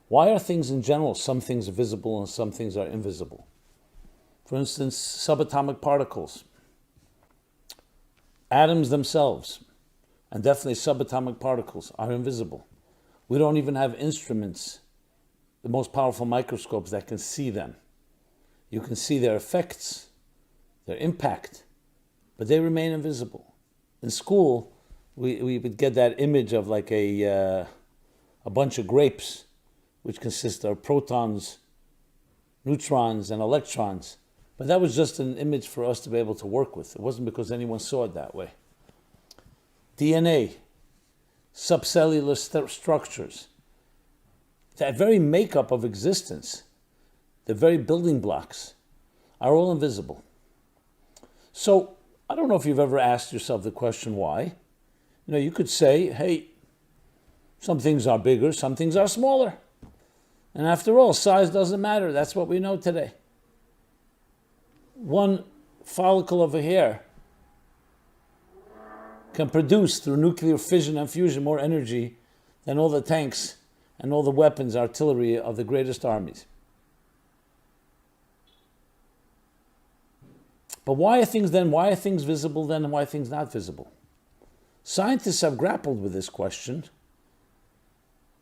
Why are things in general, some things are visible and some things are invisible? For instance, subatomic particles, atoms themselves, and definitely subatomic particles are invisible. We don't even have instruments, the most powerful microscopes that can see them. You can see their effects, their impact, but they remain invisible. In school, we would get that image of like a bunch of grapes, which consist of protons, neutrons, and electrons. But that was just an image for us to be able to work with. It wasn't because anyone saw it that way. DNA, subcellular structures, that very makeup of existence, the very building blocks, are all invisible. So I don't know if you've ever asked yourself the question why. You could say, hey, some things are bigger, some things are smaller. And after all, size doesn't matter. That's what we know today. One follicle of a hair can produce through nuclear fission and fusion more energy than all the tanks and all the weapons, artillery of the greatest armies. But why are things visible then and why are things not visible? Scientists have grappled with this question.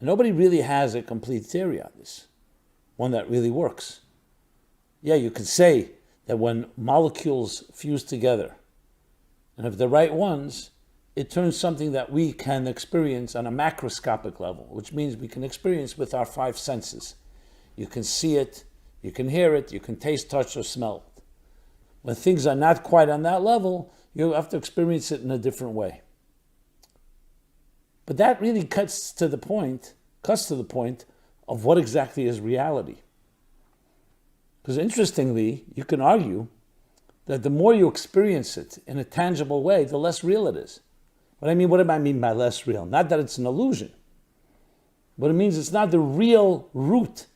Nobody really has a complete theory on this, one that really works. Yeah, you could say that when molecules fuse together, and if the right ones, it turns something that we can experience on a macroscopic level, which means we can experience with our five senses. You can see it, you can hear it, you can taste, touch, or smell it. When things are not quite on that level, you have to experience it in a different way. But that really cuts to the point of what exactly is reality. Because interestingly, you can argue that the more you experience it in a tangible way, the less real it is. What do I mean by less real? Not that it's an illusion. But it means it's not the real root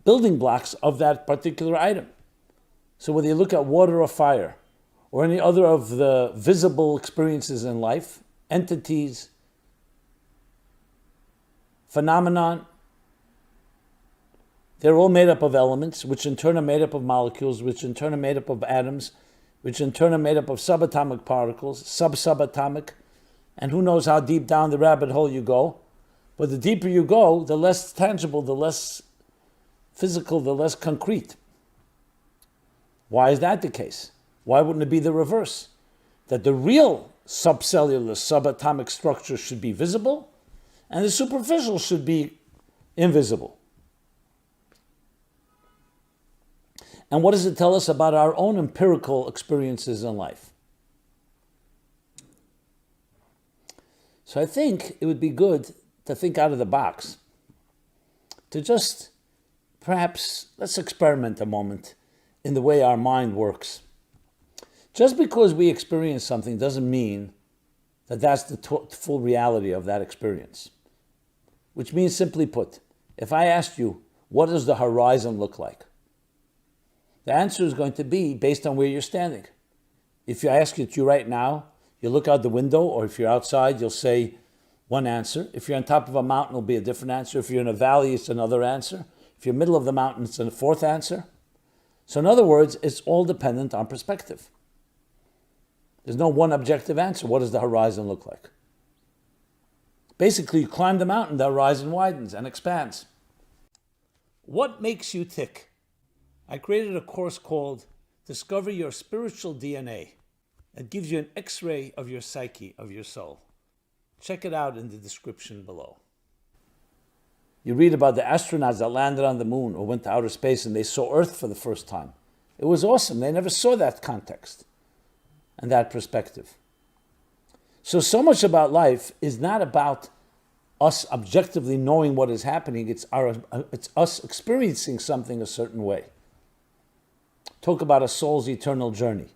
building blocks of that particular item. So whether you look at water or fire, or any other of the visible experiences in life, entities, phenomenon, they're all made up of elements, which in turn are made up of molecules, which in turn are made up of atoms, which in turn are made up of subatomic particles, sub-subatomic, and who knows how deep down the rabbit hole you go. But the deeper you go, the less tangible, the less physical, the less concrete. Why is that the case? Why wouldn't it be the reverse? That the real subcellular, subatomic structure should be visible, and the superficial should be invisible. And what does it tell us about our own empirical experiences in life? So I think it would be good to think out of the box, to just perhaps, let's experiment a moment in the way our mind works. Just because we experience something doesn't mean that that's the full reality of that experience. Which means, simply put, if I asked you, what does the horizon look like? The answer is going to be based on where you're standing. If I ask it to you right now, you look out the window, or if you're outside, you'll say one answer. If you're on top of a mountain, it'll be a different answer. If you're in a valley, it's another answer. If you're middle of the mountain, it's a fourth answer. So in other words, it's all dependent on perspective. There's no one objective answer. What does the horizon look like? Basically, you climb the mountain, the horizon widens and expands. What makes you tick? I created a course called Discover Your Spiritual DNA. It gives you an X-ray of your psyche, of your soul. Check it out in the description below. You read about the astronauts that landed on the moon or went to outer space and they saw Earth for the first time. It was awesome. They never saw that context and that perspective. So much about life is not about us objectively knowing what is happening. It's us experiencing something a certain way. Talk about a soul's eternal journey.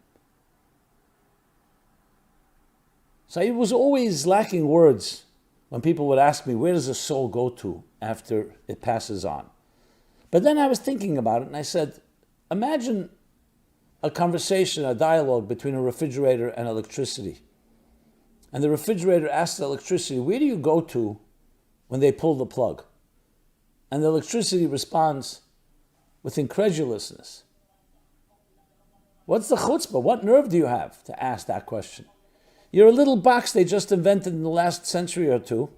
So I was always lacking words when people would ask me, where does a soul go to after it passes on? But then I was thinking about it and I said, imagine a conversation, a dialogue between a refrigerator and electricity. And the refrigerator asks the electricity, where do you go to when they pull the plug. And the electricity responds with incredulousness. What's the chutzpah? What nerve do you have to ask that question? You're a little box they just invented in the last century or two.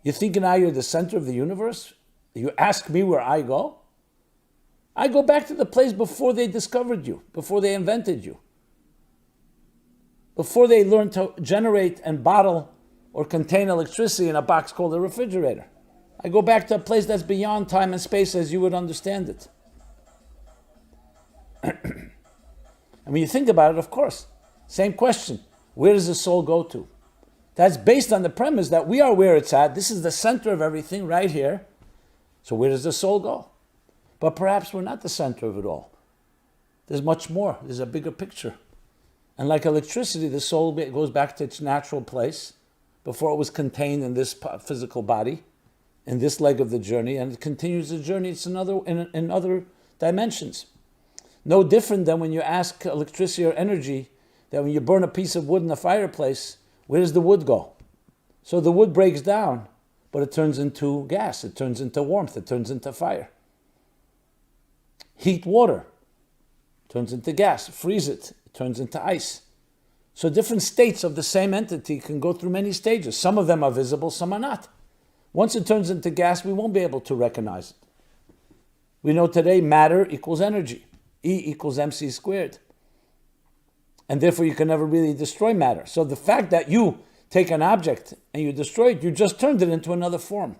You think now you're the center of the universe? You ask me where I go? I go back to the place before they discovered you, before they invented you, before they learned to generate and bottle or contain electricity in a box called a refrigerator. I go back to a place that's beyond time and space as you would understand it. And when you think about it, of course, same question. Where does the soul go to? That's based on the premise that we are where it's at. This is the center of everything right here. So where does the soul go? But perhaps we're not the center of it all. There's much more. There's a bigger picture. And like electricity, the soul goes back to its natural place before it was contained in this physical body, in this leg of the journey, and it continues the journey. It's in other dimensions. No different than when you ask electricity or energy, that when you burn a piece of wood in the fireplace, where does the wood go? So the wood breaks down, but it turns into gas, it turns into warmth, it turns into fire. Heat water, turns into gas. Freeze it, it turns into ice. So different states of the same entity can go through many stages. Some of them are visible, some are not. Once it turns into gas, we won't be able to recognize it. We know today matter equals energy. E equals mc squared. And therefore you can never really destroy matter. So the fact that you take an object and you destroy it, you just turned it into another form.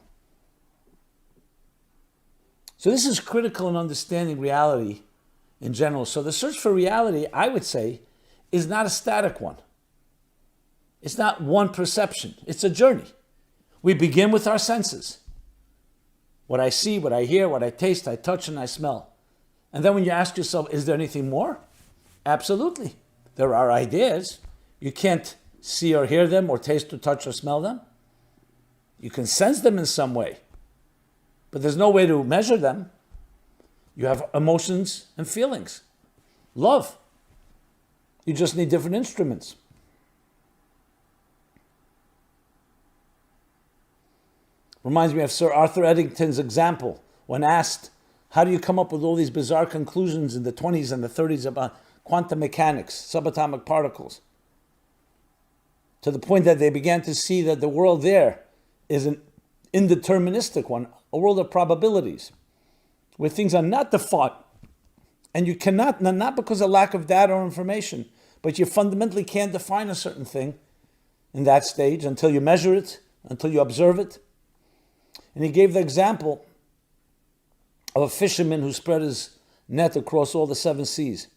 So this is critical in understanding reality in general. So the search for reality, I would say, is not a static one. It's not one perception. It's a journey. We begin with our senses. What I see, what I hear, what I taste, I touch, and I smell. And then when you ask yourself, is there anything more? Absolutely. There are ideas. You can't see or hear them or taste or touch or smell them. You can sense them in some way, but there's no way to measure them. You have emotions and feelings. Love. You just need different instruments. Reminds me of Sir Arthur Eddington's example when asked, how do you come up with all these bizarre conclusions in the 20s and the 30s about quantum mechanics, subatomic particles, to the point that they began to see that the world there is an indeterministic one, a world of probabilities, where things are not defined. And you cannot, not because of lack of data or information, but you fundamentally can't define a certain thing in that stage until you measure it, until you observe it. And he gave the example of a fisherman who spread his net across all the 7 seas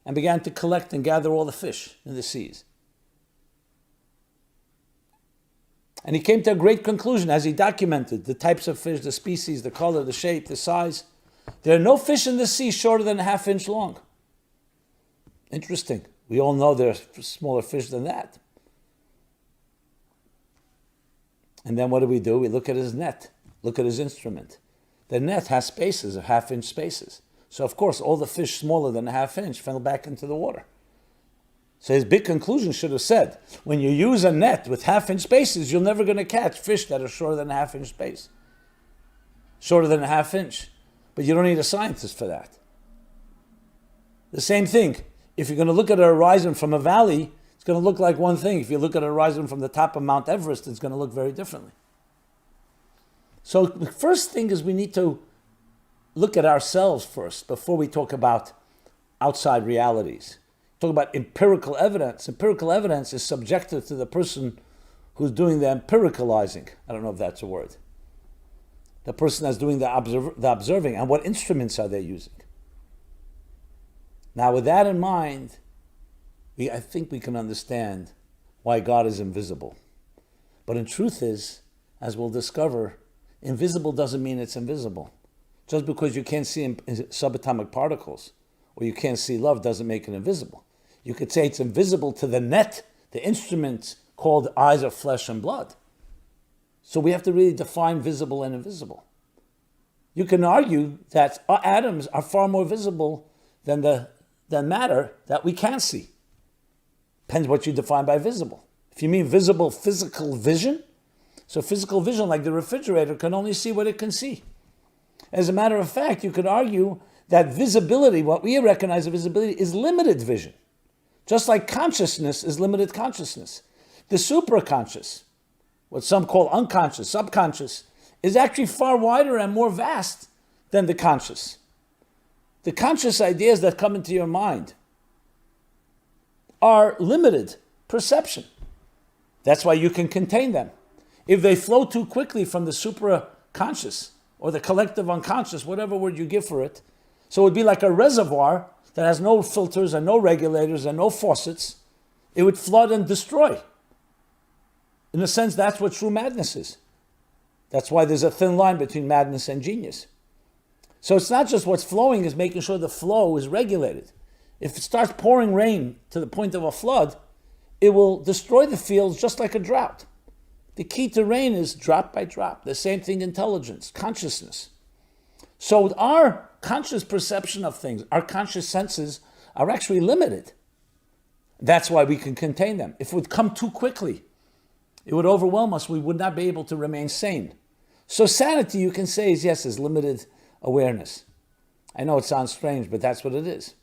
and began to collect and gather all the fish in the seas. And he came to a great conclusion as he documented the types of fish, the species, the color, the shape, the size. There are no fish in the sea shorter than a half-inch long. Interesting. We all know there are smaller fish than that. And then what do? We look at his net, look at his instrument. The net has spaces, of half-inch spaces. So of course, all the fish smaller than a half-inch fell back into the water. So his big conclusion should have said, when you use a net with half-inch spaces, you're never going to catch fish that are shorter than a half-inch space. Shorter than a half-inch. But you don't need a scientist for that. The same thing. If you're going to look at a horizon from a valley, it's going to look like one thing. If you look at a horizon from the top of Mount Everest, it's going to look very differently. So the first thing is we need to look at ourselves first before we talk about outside realities. Talk about empirical evidence. Empirical evidence is subjective to the person who's doing the empiricalizing. I don't know if that's a word. The person that's doing the observing, and what instruments are they using? Now, with that in mind, I think we can understand why God is invisible. But in truth is, as we'll discover, invisible doesn't mean it's invisible. Just because you can't see subatomic particles or you can't see love doesn't make it invisible. You could say it's invisible to the net, the instruments called eyes of flesh and blood. So we have to really define visible and invisible. You can argue that atoms are far more visible than matter that we can't see. Depends what you define by visible. If you mean visible physical vision, So physical vision, like the refrigerator, can only see what it can see. As a matter of fact, you could argue that visibility, what we recognize as visibility, is limited vision. Just like consciousness is limited consciousness. The supraconscious, what some call unconscious, subconscious, is actually far wider and more vast than the conscious. The conscious ideas that come into your mind are limited perception. That's why you can contain them. If they flow too quickly from the supraconscious or the collective unconscious, whatever word you give for it, so it would be like a reservoir that has no filters and no regulators and no faucets, it would flood and destroy. In a sense, that's what true madness is. That's why there's a thin line between madness and genius. So it's not just what's flowing, is making sure the flow is regulated. If it starts pouring rain to the point of a flood, it will destroy the fields just like a drought. The key to rain is drop by drop. The same thing, intelligence, consciousness. So our conscious perception of things, our conscious senses are actually limited. That's why we can contain them. If it would come too quickly, it would overwhelm us. We would not be able to remain sane. So sanity, you can say, is limited awareness. I know it sounds strange, but that's what it is.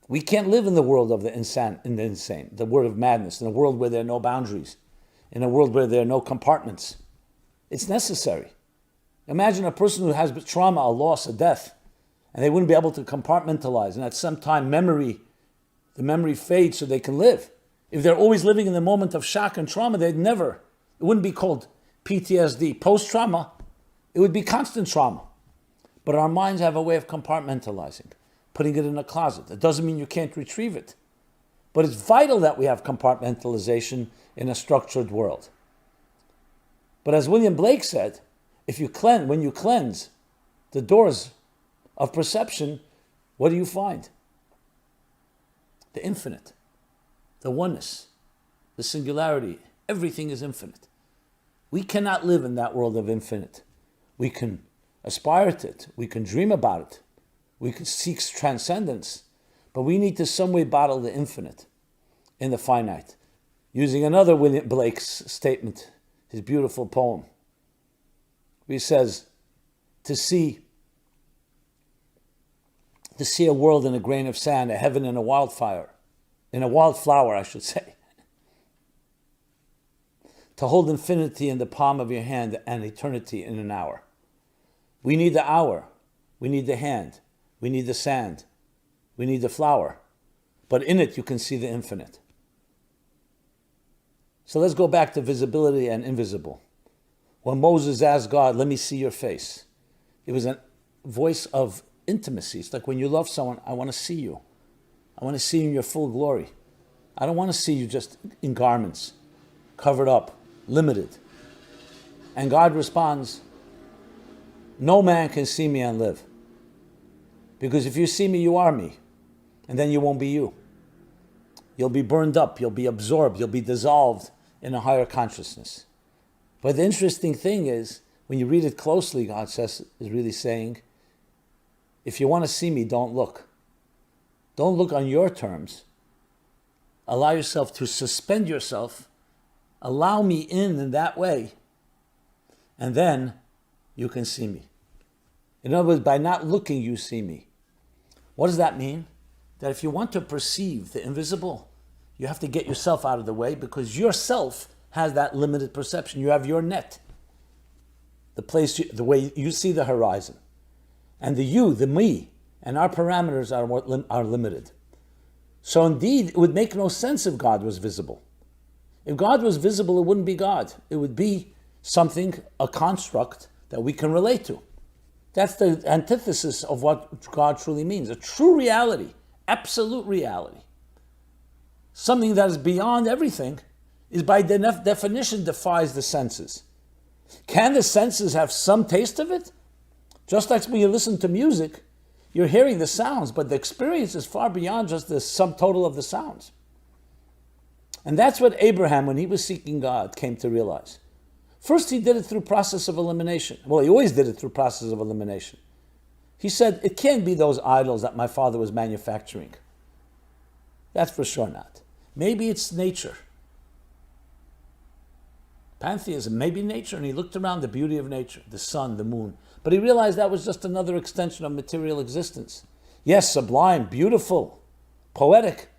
We can't live in the world of the insane, the world of madness, in a world where there are no boundaries, in a world where there are no compartments. It's necessary. Imagine a person who has trauma, a loss, a death, and they wouldn't be able to compartmentalize, and at some time the memory fades so they can live. If they're always living in the moment of shock and trauma, it wouldn't be called PTSD. Post-trauma, it would be constant trauma. But our minds have a way of compartmentalizing, putting it in a closet. It doesn't mean you can't retrieve it. But it's vital that we have compartmentalization in a structured world. But as William Blake said, when you cleanse the doors of perception, what do you find? The infinite, the oneness, the singularity. Everything is infinite. We cannot live in that world of infinite. We can aspire to it. We can dream about it. We can seek transcendence. But we need to some way bottle the infinite in the finite. Using another William Blake's statement, his beautiful poem, he says, to see a world in a grain of sand, a heaven in a wildflower, I should say. To hold infinity in the palm of your hand and eternity in an hour. We need the hour. We need the hand. We need the sand. We need the flower. But in it, you can see the infinite. So let's go back to visibility and invisible. When Moses asked God, let me see your face, it was a voice of intimacy. It's like when you love someone, I want to see you. I want to see you in your full glory. I don't want to see you just in garments, covered up, limited. And God responds, no man can see me and live. Because if you see me, you are me. And then you won't be you. You'll be burned up, you'll be absorbed, you'll be dissolved in a higher consciousness. But the interesting thing is, when you read it closely, God is really saying, if you want to see me, don't look. Don't look on your terms. Allow yourself to suspend yourself. Allow me in that way. And then you can see me. In other words, by not looking, you see me. What does that mean? That if you want to perceive the invisible, you have to get yourself out of the way, because yourself has that limited perception. You have your net, the way you see the horizon. And the me, and our parameters are limited. So indeed, it would make no sense if God was visible. If God was visible, it wouldn't be God. It would be something, a construct that we can relate to. That's the antithesis of what God truly means. A true reality, absolute reality. Something that is beyond everything is by definition defies the senses. Can the senses have some taste of it? Just like when you listen to music, you're hearing the sounds, but the experience is far beyond just the sum total of the sounds. And that's what Abraham, when he was seeking God, came to realize. First, he did it through process of elimination. Well, he always did it through process of elimination. He said, it can't be those idols that my father was manufacturing. That's for sure not. Maybe it's nature. Pantheism, maybe nature, and he looked around the beauty of nature, the sun, the moon. But he realized that was just another extension of material existence. Yes, sublime, beautiful, poetic,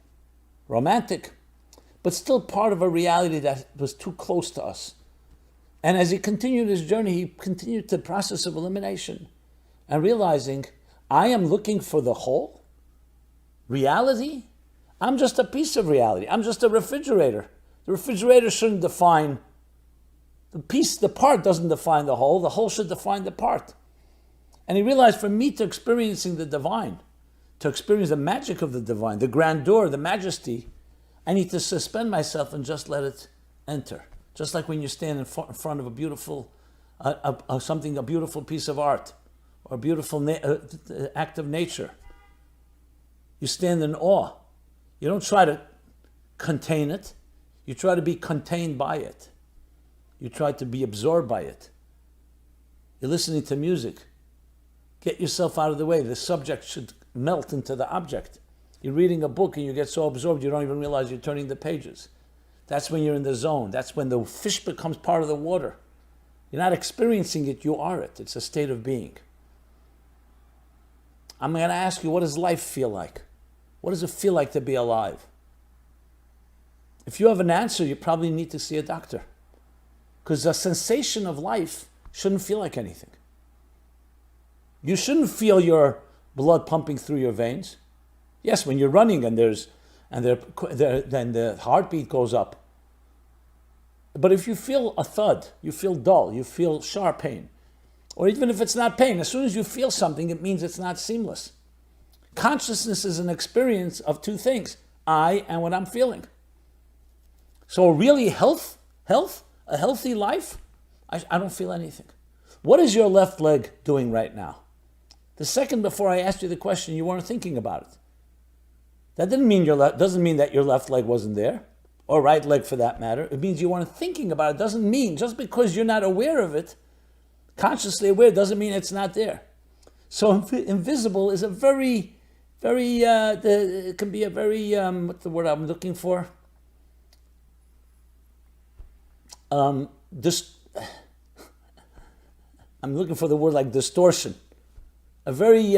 romantic, but still part of a reality that was too close to us. And as he continued his journey, he continued the process of elimination and realizing, I am looking for the whole reality. I'm just a piece of reality. I'm just a refrigerator. The refrigerator shouldn't define the part doesn't define the whole should define the part. And he realized, for me to experiencing the divine, to experience the magic of the divine, the grandeur, the majesty, I need to suspend myself and just let it enter. Just like when you stand in front of a beautiful, a beautiful piece of art, or a beautiful act of nature. You stand in awe. You don't try to contain it. You try to be contained by it. You try to be absorbed by it. You're listening to music. Get yourself out of the way. The subject should melt into the object. You're reading a book and you get so absorbed you don't even realize you're turning the pages. That's when you're in the zone. That's when the fish becomes part of the water. You're not experiencing it, you are it. It's a state of being. I'm going to ask you, what does life feel like? What does it feel like to be alive? If you have an answer, you probably need to see a doctor. Because the sensation of life shouldn't feel like anything. You shouldn't feel your blood pumping through your veins. Yes, when you're running and then the heartbeat goes up. But if you feel a thud, you feel dull, you feel sharp pain, or even if it's not pain, as soon as you feel something, it means it's not seamless. Consciousness is an experience of two things, I and what I'm feeling. So really a healthy life, I don't feel anything. What is your left leg doing right now? The second before I asked you the question, you weren't thinking about it. That doesn't mean that your left leg wasn't there, or right leg for that matter. It means you weren't thinking about it. It doesn't mean, just because you're not aware of it, consciously aware, doesn't mean it's not there. So invisible is a very, very, it can be a very, what's the word I'm looking for? I'm looking for the word like distortion. A very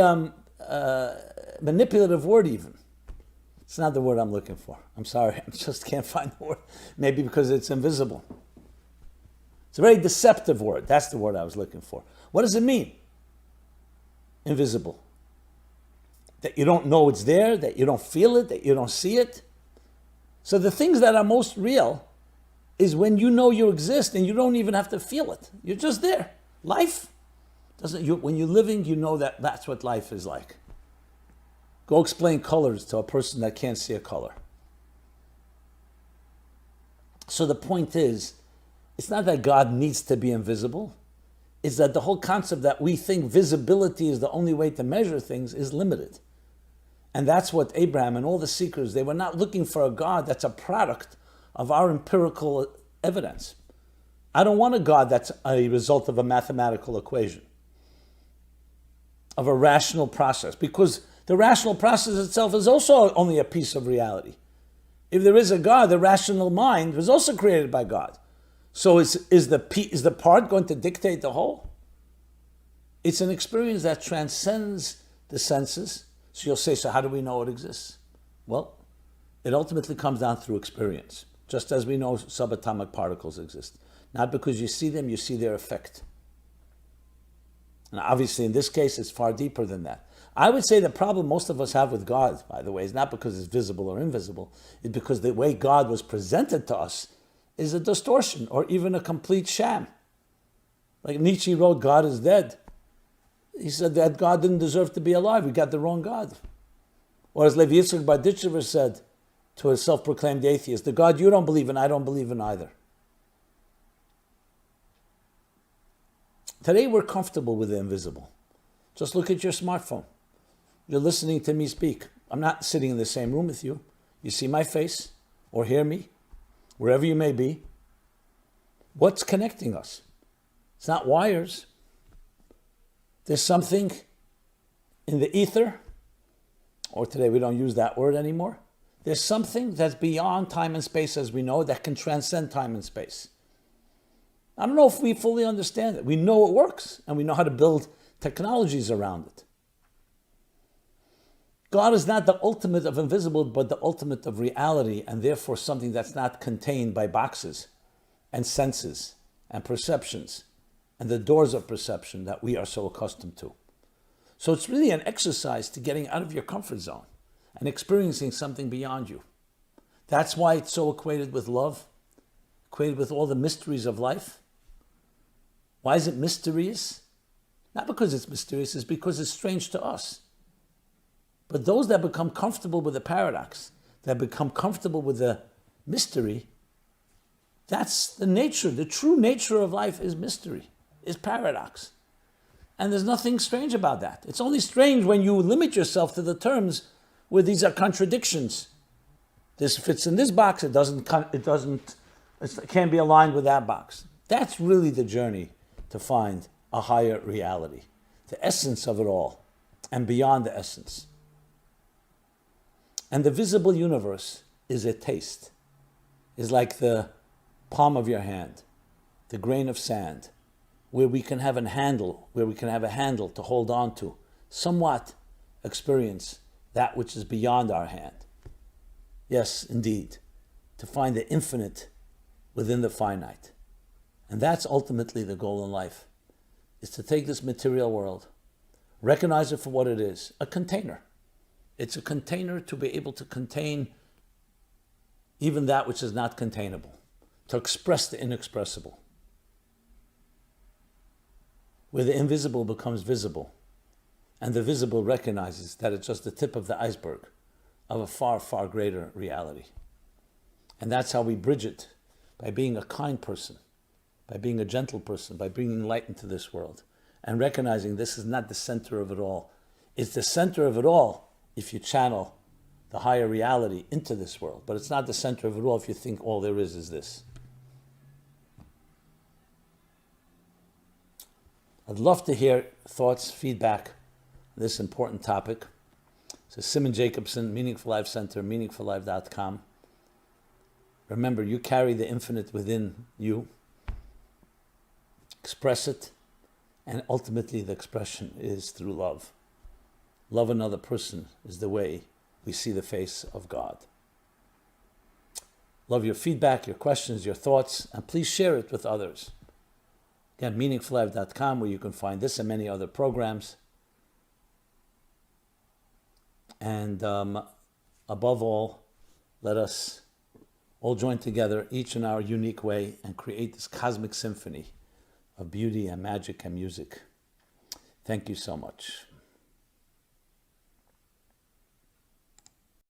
manipulative word even. It's not the word I'm looking for. I'm sorry, I just can't find the word. Maybe because it's invisible. It's a very deceptive word. That's the word I was looking for. What does it mean? Invisible. That you don't know it's there, that you don't feel it, that you don't see it. So the things that are most real is when you know you exist and you don't even have to feel it. You're just there. Life when you're living, you know that that's what life is like. Go explain colors to a person that can't see a color. So the point is, it's not that God needs to be invisible. It's that the whole concept that we think visibility is the only way to measure things is limited. And that's what Abraham and all the seekers, they were not looking for a God that's a product of our empirical evidence. I don't want a God that's a result of a mathematical equation, of a rational process, because the rational process itself is also only a piece of reality. If there is a God, the rational mind was also created by God. So is the part going to dictate the whole? It's an experience that transcends the senses. So you'll say, so how do we know it exists? Well, it ultimately comes down through experience, just as we know subatomic particles exist. Not because you see them, you see their effect. And obviously in this case, it's far deeper than that. I would say the problem most of us have with God, by the way, is not because it's visible or invisible. It's because the way God was presented to us is a distortion or even a complete sham. Like Nietzsche wrote, God is dead. He said that God didn't deserve to be alive. We got the wrong God. Or as Lev Yitzchak Barditchever said to a self-proclaimed atheist, the God you don't believe in, I don't believe in either. Today we're comfortable with the invisible. Just look at your smartphone. You're listening to me speak. I'm not sitting in the same room with you. You see my face or hear me, wherever you may be. What's connecting us? It's not wires. There's something in the ether, or today we don't use that word anymore. There's something that's beyond time and space as we know that can transcend time and space. I don't know if we fully understand it. We know it works, and we know how to build technologies around it. God is not the ultimate of invisible, but the ultimate of reality, and therefore something that's not contained by boxes and senses and perceptions and the doors of perception that we are so accustomed to. So it's really an exercise to getting out of your comfort zone and experiencing something beyond you. That's why it's so equated with love, equated with all the mysteries of life. Why is it mysterious? Not because it's mysterious, it's because it's strange to us. But those that become comfortable with the paradox, that become comfortable with the mystery, that's the nature. The true nature of life is mystery, is paradox. And there's nothing strange about that. It's only strange when you limit yourself to the terms where these are contradictions. This fits in this box, it can't be aligned with that box. That's really the journey to find a higher reality, the essence of it all, and beyond the essence. And the visible universe is a taste, is like the palm of your hand, the grain of sand, where we can have a handle to hold on to, somewhat experience that which is beyond our hand. Yes, indeed, to find the infinite within the finite. And that's ultimately the goal in life, is to take this material world, recognize it for what it is, a container. It's a container to be able to contain even that which is not containable, to express the inexpressible, where the invisible becomes visible, and the visible recognizes that it's just the tip of the iceberg of a far, far greater reality. And that's how we bridge it, by being a kind person, by being a gentle person, by bringing light into this world, and recognizing this is not the center of it all. It's the center of it all if you channel the higher reality into this world, but it's not the center of it all if you think all there is this. I'd love to hear thoughts, feedback on this important topic. So Simon Jacobson, Meaningful Life Center, meaningfullife.com. Remember, you carry the infinite within you. Express it, and ultimately the expression is through love. Love another person is the way we see the face of God. Love your feedback, your questions, your thoughts, and please share it with others. Again, meaningfullife.com, where you can find this and many other programs. And above all, let us all join together, each in our unique way, and create this cosmic symphony of beauty and magic and music. Thank you so much.